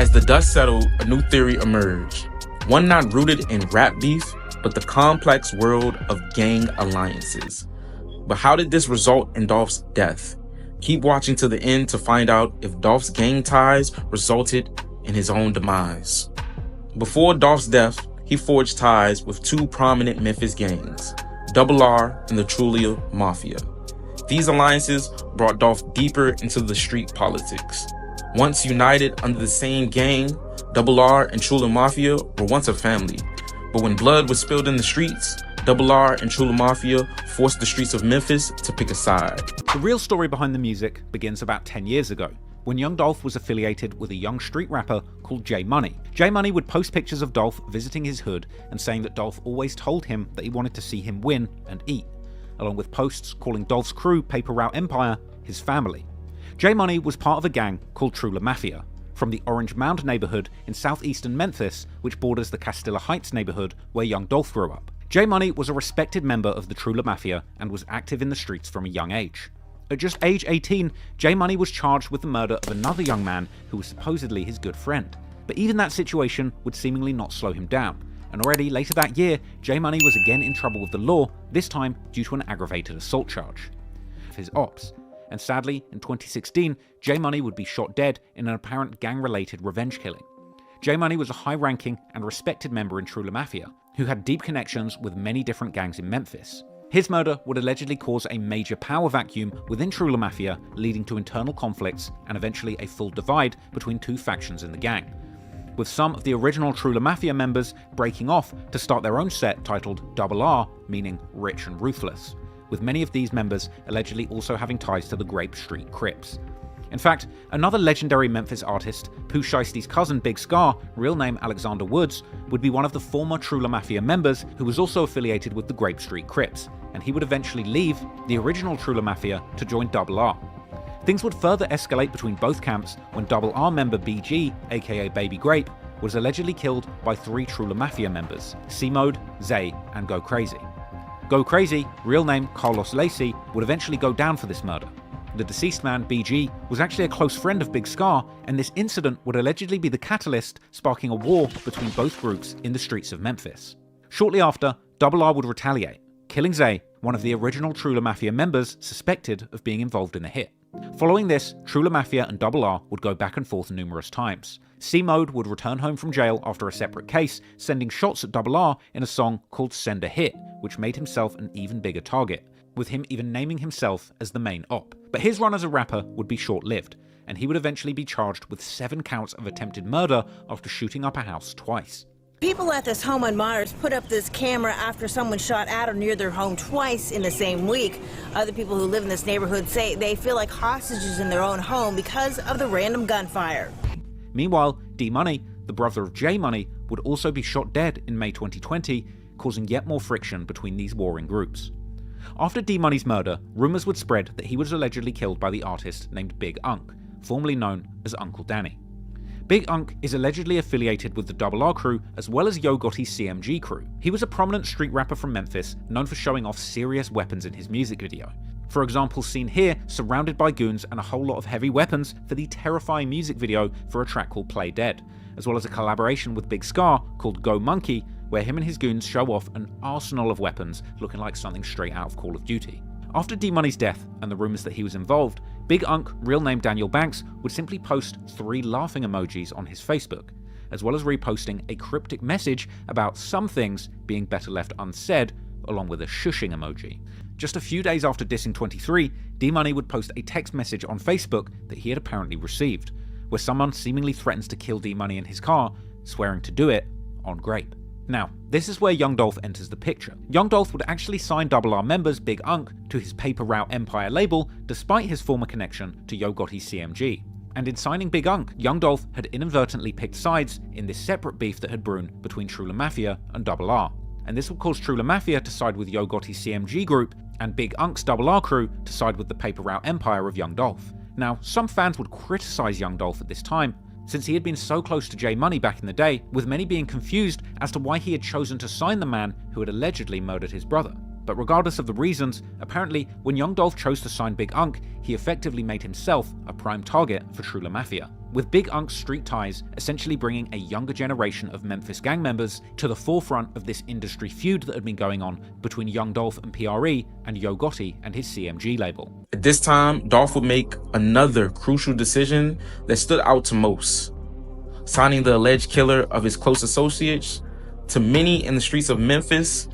As the dust settled, a new theory emerged. One not rooted in rap beef, but the complex world of gang alliances. But how did this result in Dolph's death? Keep watching to the end to find out if Dolph's gang ties resulted in his own demise. Before Dolph's death, he forged ties with two prominent Memphis gangs, Double R and the Trula Mafia. These alliances brought Dolph deeper into the street politics. Once united under the same gang, Double R and Trula Mafia were once a family. But when blood was spilled in the streets, Double R and Trula Mafia forced the streets of Memphis to pick a side. The real story behind the music begins about 10 years ago, when young Dolph was affiliated with a young street rapper called J Money. J Money would post pictures of Dolph visiting his hood and saying that Dolph always told him that he wanted to see him win and eat, along with posts calling Dolph's crew, Paper Route Empire, his family. J Money was part of a gang called Trula Mafia, from the Orange Mound neighborhood in southeastern Memphis, which borders the Castilla Heights neighborhood where young Dolph grew up. J Money was a respected member of the Trula Mafia and was active in the streets from a young age. At just age 18, J Money was charged with the murder of another young man who was supposedly his good friend. But even that situation would seemingly not slow him down, and already later that year, J Money was again in trouble with the law, this time due to an aggravated assault charge of his ops. And sadly, in 2016, J Money would be shot dead in an apparent gang-related revenge killing. J Money was a high-ranking and respected member in Trula Mafia, who had deep connections with many different gangs in Memphis. His murder would allegedly cause a major power vacuum within Trula Mafia, leading to internal conflicts and eventually a full divide between two factions in the gang, with some of the original Trula Mafia members breaking off to start their own set titled Double R, meaning rich and ruthless, with many of these members allegedly also having ties to the Grape Street Crips. In fact, another legendary Memphis artist, Pooh Shiesty's cousin Big Scar, real name Alexander Woods, would be one of the former Trula Mafia members who was also affiliated with the Grape Street Crips, and he would eventually leave the original Trula Mafia to join Double R. Things would further escalate between both camps when Double R member BG, aka Baby Grape, was allegedly killed by three Trula Mafia members, C-Mode, Zay, and Go Crazy. Go Crazy, real name Carlos Lacey, would eventually go down for this murder. The deceased man, BG, was actually a close friend of Big Scar, and this incident would allegedly be the catalyst sparking a war between both groups in the streets of Memphis. Shortly after, Double R would retaliate, killing Zay, one of the original Trula Mafia members suspected of being involved in the hit. Following this, Trula Mafia and Double R would go back and forth numerous times. C-Mode would return home from jail after a separate case, sending shots at Double R in a song called Send a Hit, which made himself an even bigger target, with him even naming himself as the main op. But his run as a rapper would be short-lived, and he would eventually be charged with 7 counts of attempted murder after shooting up a house twice. People at this home on Myers put up this camera after someone shot at or near their home twice in the same week. Other people who live in this neighborhood say they feel like hostages in their own home because of the random gunfire. Meanwhile, D Money, the brother of J Money, would also be shot dead in May 2020, causing yet more friction between these warring groups. After D Money's murder, rumours would spread that he was allegedly killed by the artist named Big Unk, formerly known as Uncle Danny. Big Unk is allegedly affiliated with the Double R crew as well as Yo Gotti's CMG crew. He was a prominent street rapper from Memphis, known for showing off serious weapons in his music video. For example, seen here surrounded by goons and a whole lot of heavy weapons for the terrifying music video for a track called Play Dead, as well as a collaboration with Big Scar called Go Monkey, where him and his goons show off an arsenal of weapons looking like something straight out of Call of Duty. After D Money's death and the rumours that he was involved, Big Unk, real name Daniel Banks, would simply post 3 laughing emojis on his Facebook, as well as reposting a cryptic message about some things being better left unsaid, along with a shushing emoji. Just a few days after dissing 23, D Money would post a text message on Facebook that he had apparently received, where someone seemingly threatens to kill D Money in his car, swearing to do it on Grape. Now, this is where young Dolph enters the picture. Young Dolph would actually sign Double R members Big Unk to his Paper Route Empire label despite his former connection to Yo Gotti's CMG. And in signing Big Unk, young Dolph had inadvertently picked sides in this separate beef that had brewed between Trula Mafia and Double R. And this would cause Trula Mafia to side with Yo Gotti's CMG group and Big Unk's Double R crew to side with the Paper Route Empire of young Dolph. Now, some fans would criticize young Dolph at this time, since he had been so close to J Money back in the day, with many being confused as to why he had chosen to sign the man who had allegedly murdered his brother. But regardless of the reasons, apparently when young Dolph chose to sign Big Unc, he effectively made himself a prime target for True La Mafia, with Big Unc's street ties essentially bringing a younger generation of Memphis gang members to the forefront of this industry feud that had been going on between young Dolph and PRE and Yo Gotti and his CMG label. At this time, Dolph would make another crucial decision that stood out to most, signing the alleged killer of his close associates. To many in the streets of Memphis,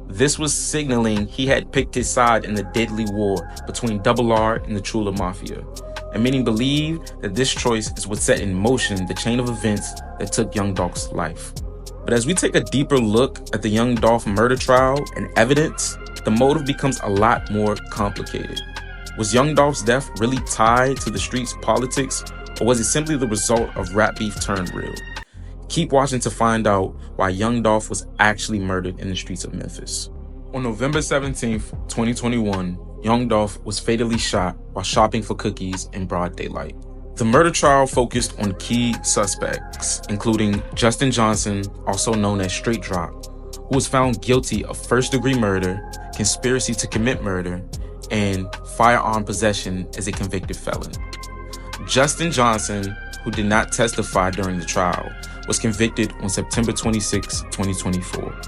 this was signaling he had picked his side in the deadly war between Double R and the True La Mafia. And many believe that this choice is what set in motion the chain of events that took young Dolph's life. But as we take a deeper look at the young Dolph murder trial and evidence, the motive becomes a lot more complicated. Was young Dolph's death really tied to the streets' politics, or was it simply the result of rap beef turned real? Keep watching to find out why young Dolph was actually murdered in the streets of Memphis. On November 17th, 2021, young Dolph was fatally shot while shopping for cookies in broad daylight. The murder trial focused on key suspects, including Justin Johnson, also known as Straight Drop, who was found guilty of first-degree murder, conspiracy to commit murder, and firearm possession as a convicted felon. Justin Johnson, who did not testify during the trial, was convicted on September 26, 2024.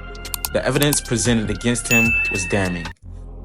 The evidence presented against him was damning.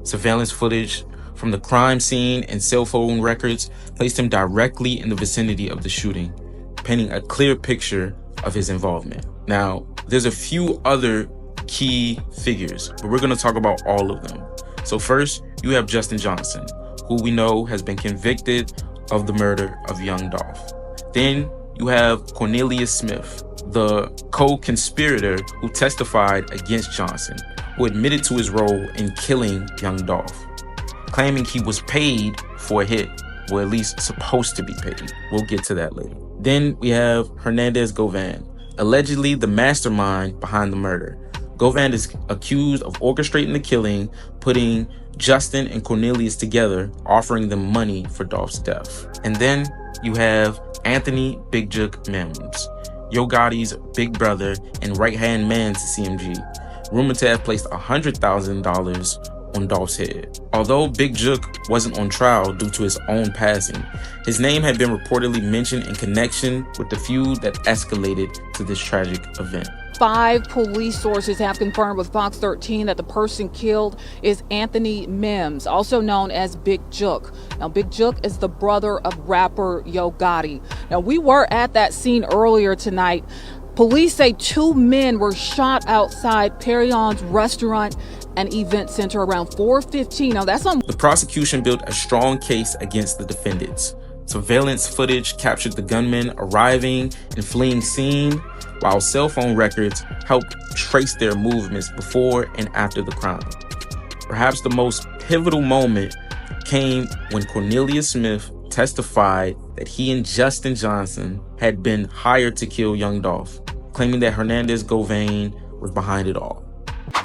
Surveillance footage from the crime scene and cell phone records placed him directly in the vicinity of the shooting, painting a clear picture of his involvement. Now, there's a few other key figures, but we're going to talk about all of them. So first, you have Justin Johnson, who we know has been convicted of the murder of young Dolph. Then you have Cornelius Smith, the co-conspirator who testified against Johnson, who admitted to his role in killing young Dolph, claiming he was paid for a hit, or at least supposed to be paid. We'll get to that later. Then we have Hernandez Govan, allegedly the mastermind behind the murder. Govan is accused of orchestrating the killing, putting Justin and Cornelius together, offering them money for Dolph's death. And then you have Anthony Big Jook Mims, Yo Gotti's big brother and right-hand man to CMG, rumored to have placed $100,000 on Dolph's head. Although Big Jook wasn't on trial due to his own passing, his name had been reportedly mentioned in connection with the feud that escalated to this tragic event. 5 police sources have confirmed with Fox 13 that the person killed is Anthony Mims, also known as Big Jook. Now, Big Jook is the brother of rapper Yo Gotti. Now, we were at that scene earlier tonight. Police say 2 men were shot outside Perion's restaurant and event center around 4:15. Now, that's on. The prosecution built a strong case against the defendants. Surveillance footage captured the gunmen arriving and fleeing scene, while cell phone records helped trace their movements before and after the crime. Perhaps the most pivotal moment came when Cornelius Smith testified that he and Justin Johnson had been hired to kill young Dolph, claiming that Hernandez Govan was behind it all.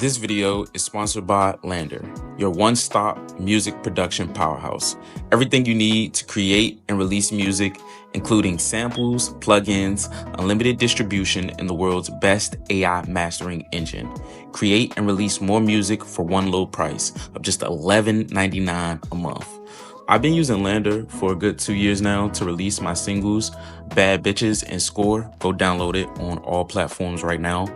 This video is sponsored by Lander, your one-stop music production powerhouse. Everything you need to create and release music, including samples, plugins, unlimited distribution, and the world's best AI mastering engine. Create and release more music for one low price of just $11.99 a month. I've been using Lander for a good 2 years now to release my singles, Bad Bitches and Score. Go download it on all platforms right now.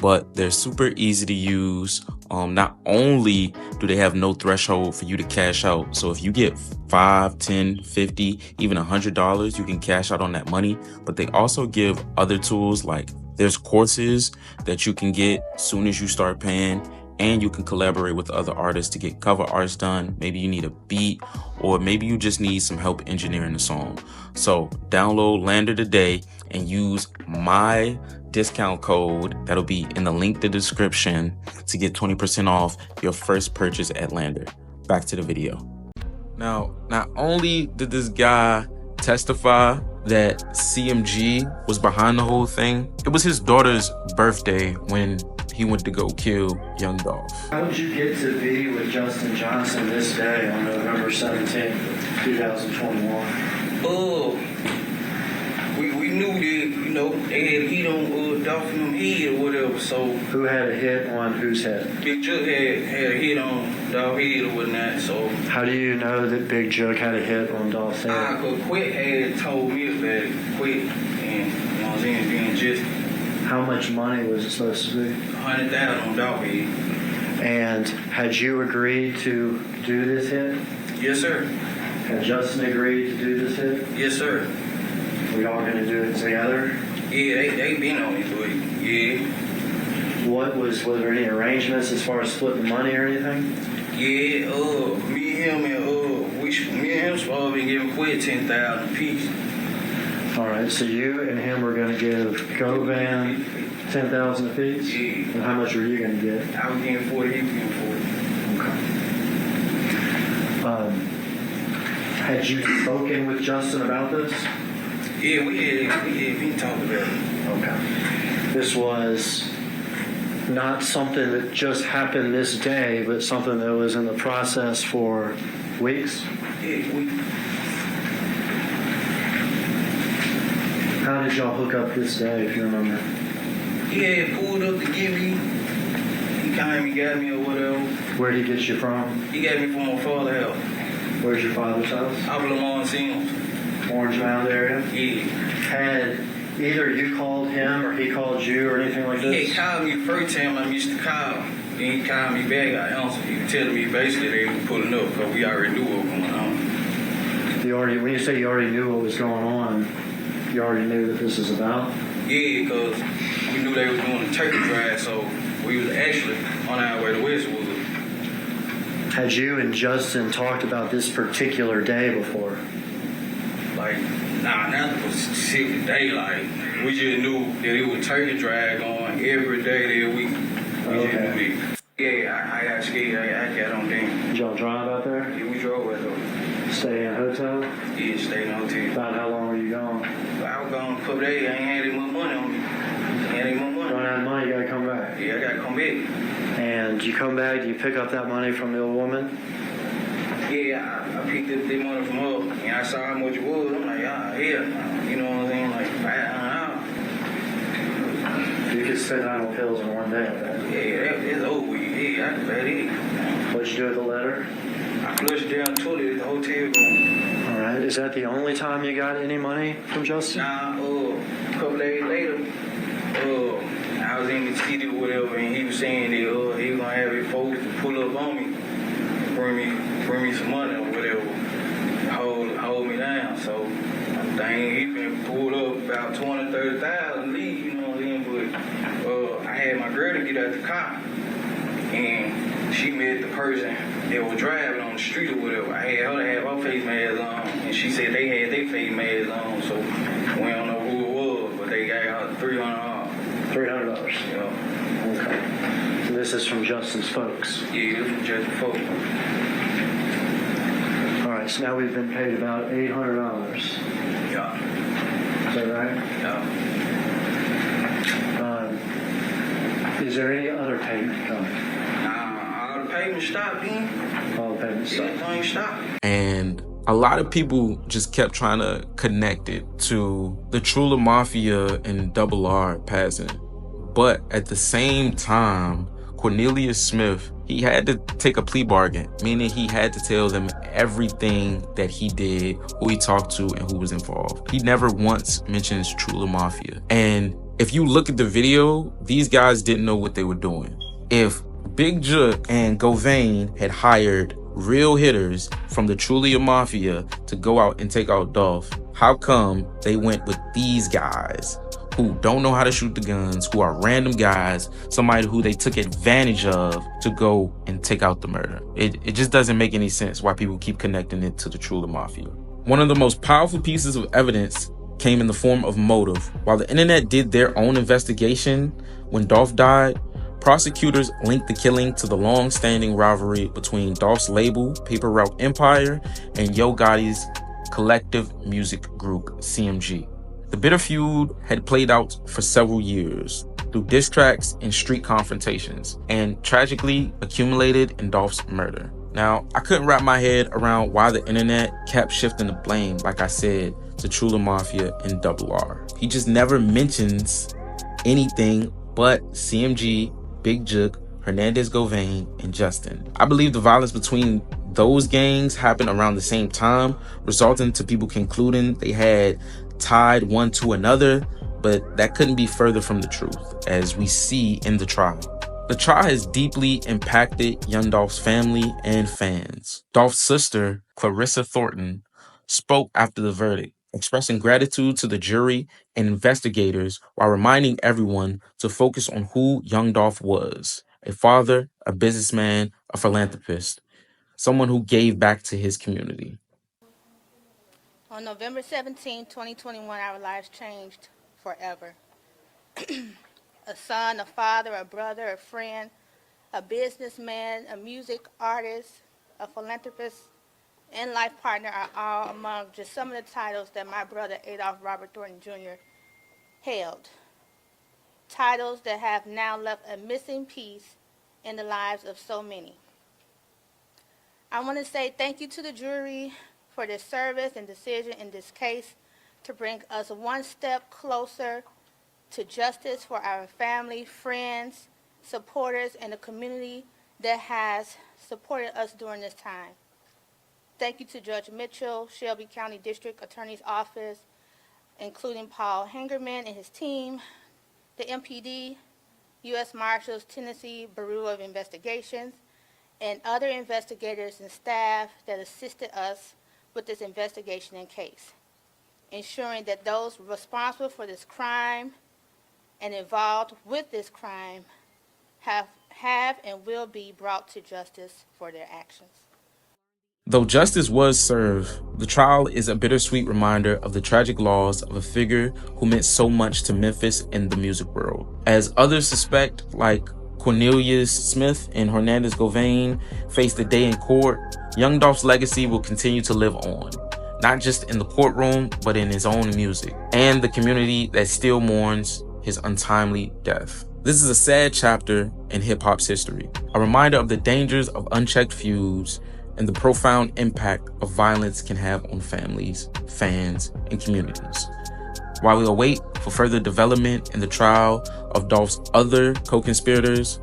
But they're super easy to use. Not only do they have no threshold for you to cash out, so if you get $5, $10, $50, even $100, you can cash out on that money. But they also give other tools, like there's courses that you can get as soon as you start paying, and you can collaborate with other artists to get cover arts done. Maybe you need a beat, or maybe you just need some help engineering the song. So download Lander today and use my discount code that'll be in the link in the description to get 20% off your first purchase at Lander. Back to the video. Now, not only did this guy testify that CMG was behind the whole thing, it was his daughter's birthday when he went to go kill young Dolph. How did you get to be with Justin Johnson this day on November 17th, 2021? We knew that, they had heat on Dolph in them head or whatever, so. Who had a hit on whose head? Big Jug had a hit on Dolph head or whatnot, so. How do you know that Big Jug had a hit on Dolph's head? Cause Quick had told me about it, Quick, and you know what I'm saying, being just. How much money was it supposed to be? $100,000 on Dolph head. And had you agreed to do this hit? Yes, sir. Had Justin agreed to do this hit? Yes, sir. We all going to do it together? Yeah, they been on it, but yeah. Was there any arrangements as far as splitting the money or anything? Yeah, me and him supposed to be giving Quick $10,000 apiece. All right, so you and him were going to give Govan $10,000 apiece? Yeah. And how much were you going to get? I was getting 40, he was getting 40. Okay. Had you spoken with Justin about this? Yeah, we talked about it. Okay. This was not something that just happened this day, but something that was in the process for weeks? Yeah, How did y'all hook up this day, if you remember? he pulled up to get me. He came and got me or whatever. Where did he get you from? He got me from my father's house. Where's your father's house? I was Lamar Sims. Orange Mound area? Yeah. Had either you called him or he called you or anything like He this? had called me the first time I missed the call. Then he called me back, I answered. He was telling me basically they were pulling up because we already knew what was going on. When you say you already knew what was going on, you already knew that this was about? Yeah, because we knew they was doing a turkey drive, so we was actually on our way to Westwood. Had you and Justin talked about this particular day before? Like, not the specific day. Like, we just knew that it was turkey drive going every day that week. Okay. Yeah, I got scared. I got on thing. Did y'all drive out there? Yeah, we drove with them. Stay in a hotel? Yeah, stayed in a hotel. About how long were you gone? I was gone a couple days. I ain't had any more money on me. Run out of money, you gotta come back. Yeah, I gotta come back. And you come back, do you pick up that money from the old woman? Yeah, I picked up the money from her, and I saw how much it was. I'm like, yeah, you know what I'm saying? Like, $500. You could spend on pills in one day. Yeah, it's over with. Yeah, I can bet it. What'd you do with the letter? I flushed down the toilet at the hotel room. All right, is that the only time you got any money from Justin? Nah, a couple days later, I was in the city or whatever, and he was saying that he was gonna have his folks to pull up on me, bring me some money or whatever, hold me down. So I'm thinking he been pulled up about 20,000-30,000 leave, you know what I'm saying? But I had my girl to get out the car, and she met the person that was driving on the street or whatever. I had her to have her face mask on, and she said they had their face masks on, so we don't know who it was, but they got her $300. $300. Yeah. Okay. So this is from Justin's folks. Yeah, this was just folks. All right, so now we've been paid about $800. Yeah. Is that right? Yeah. Is there any other payment coming? All the payments stopped, man. All the payments stopped. Everything stopped. And a lot of people just kept trying to connect it to the Trula Mafia and Double R passing. But at the same time, Cornelius Smith, he had to take a plea bargain, meaning he had to tell them everything that he did, who he talked to, and who was involved. He never once mentions Trula Mafia. And if you look at the video, these guys didn't know what they were doing. If Big Jug and Govan had hired real hitters from the Trula Mafia to go out and take out Dolph, how come they went with these guys who don't know how to shoot the guns, who are random guys, somebody who they took advantage of to go and take out the murder? It just doesn't make any sense why people keep connecting it to the Trula Mafia. One of the most powerful pieces of evidence came in the form of motive. While the internet did their own investigation when Dolph died, prosecutors linked the killing to the long-standing rivalry between Dolph's label, Paper Route Empire, and Yo Gotti's collective music group, CMG. The bitter feud had played out for several years through diss tracks and street confrontations, and tragically accumulated in Dolph's murder. Now, I couldn't wrap my head around why the internet kept shifting the blame, like I said, to Trula Mafia and Double R. He just never mentions anything but CMG, Big Jook, Hernandez Govain, and Justin. I believe the violence between those gangs happened around the same time, resulting to people concluding they had tied one to another, but that couldn't be further from the truth, as we see in the trial. The trial has deeply impacted young Dolph's family and fans. Dolph's sister, Clarissa Thornton, spoke after the verdict, expressing gratitude to the jury and investigators while reminding everyone to focus on who young Dolph was: a father, a businessman, a philanthropist, someone who gave back to his community. On November 17, 2021, our lives changed forever. A son, a father, a brother, a friend, a businessman, a music artist, a philanthropist, and life partner are all among just some of the titles that my brother Adolph Robert Thornton Jr. held. Titles that have now left a missing piece in the lives of so many. I want to say thank you to the jury for their service and decision in this case to bring us one step closer to justice for our family, friends, supporters, and the community that has supported us during this time. Thank you to Judge Mitchell, Shelby County District Attorney's Office, including Paul Hangerman and his team, the MPD, U.S. Marshals, Tennessee Bureau of Investigations, and other investigators and staff that assisted us with this investigation and case, ensuring that those responsible for this crime and involved with this crime have and will be brought to justice for their actions. Though justice was served, the trial is a bittersweet reminder of the tragic loss of a figure who meant so much to Memphis and the music world. As others suspect, like Cornelius Smith and Hernandez Govain, face the day in court, young Dolph's legacy will continue to live on, not just in the courtroom, but in his own music and the community that still mourns his untimely death. This is a sad chapter in hip-hop's history, a reminder of the dangers of unchecked feuds and the profound impact of violence can have on families, fans, and communities. While we await for further development in the trial of Dolph's other co-conspirators,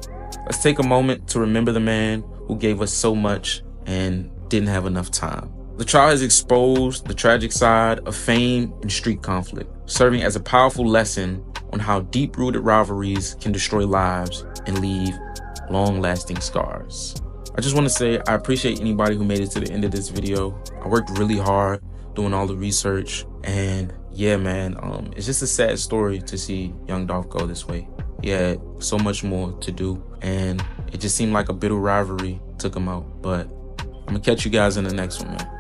let's take a moment to remember the man who gave us so much and didn't have enough time. The trial has exposed the tragic side of fame and street conflict, serving as a powerful lesson on how deep-rooted rivalries can destroy lives and leave long-lasting scars. I just want to say I appreciate anybody who made it to the end of this video. I worked really hard doing all the research, and yeah, man, it's just a sad story to see young Dolph go this way. He had so much more to do, and it just seemed like a bitter rivalry took him out. But I'm gonna catch you guys in the next one, man.